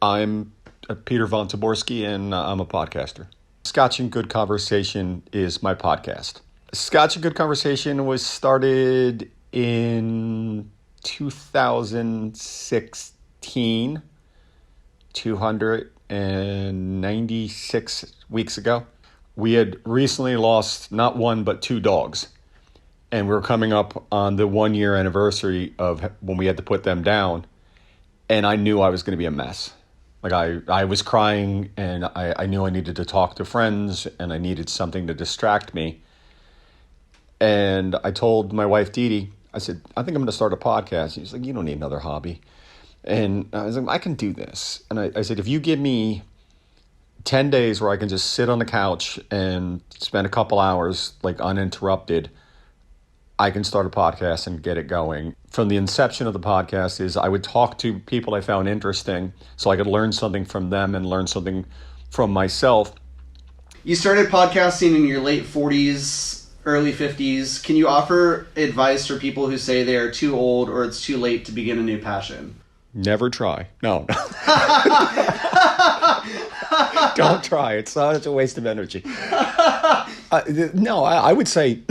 I'm Peter von Taborsky, and I'm a podcaster. Scotch and Good Conversation is my podcast. Scotch and Good Conversation was started in 2016, 296 weeks ago. We had recently lost not one, but two dogs. And we were coming up on the 1 year anniversary of when we had to put them down. And I knew I was going to be a mess. Like I was crying, and I knew I needed to talk to friends, and I needed something to distract me. And I told my wife, Dee Dee, I said, I think I'm going to start a podcast. She's like, you don't need another hobby. And I was like, I can do this. And I said, if you give me 10 days where I can just sit on the couch and spend a couple hours like uninterrupted, I can start a podcast and get it going. From the inception of the podcast is I would talk to people I found interesting so I could learn something from them and learn something from myself. You started podcasting in your late 40s, early 50s. Can you offer advice for people who say they are too old or it's too late to begin a new passion? Never try. No. Don't try. It's a waste of energy. No, I would say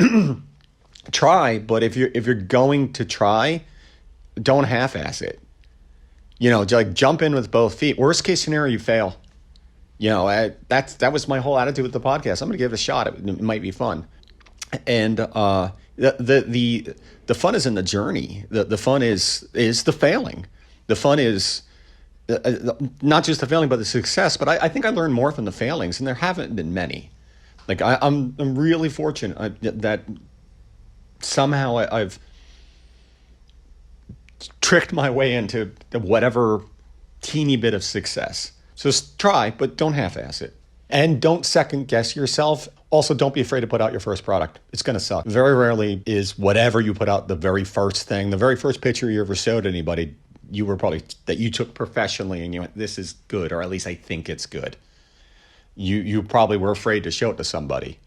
try, but if you're going to try, don't half-ass it. Like jump in with both feet. Worst case scenario, you fail. That was my whole attitude with the podcast. I'm going to give it a shot. It might be fun, and the fun is in the journey. The fun is the failing. The fun is not just the failing, but the success. But I think I learned more from the failings, and there haven't been many. Like I'm really fortunate that somehow I've tricked my way into whatever teeny bit of success. So try, but don't half-ass it. And don't second guess yourself. Also, don't be afraid to put out your first product. It's going to suck. Very rarely is whatever you put out the very first thing, the very first picture you ever showed anybody, that you took professionally and you went, this is good, or at least I think it's good. You probably were afraid to show it to somebody.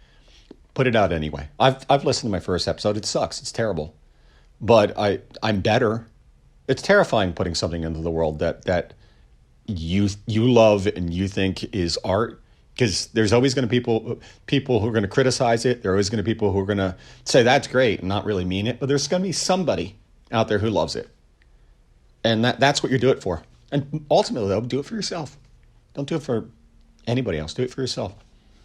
Put it out anyway. I've listened to my first episode. It sucks. It's terrible. But I'm better. It's terrifying putting something into the world that you love and you think is art, because there's always going to be people who are going to criticize it. There are always going to be people who are going to say that's great and not really mean it. But there's going to be somebody out there who loves it. And that's what you do it for. And ultimately, though, do it for yourself. Don't do it for anybody else. Do it for yourself.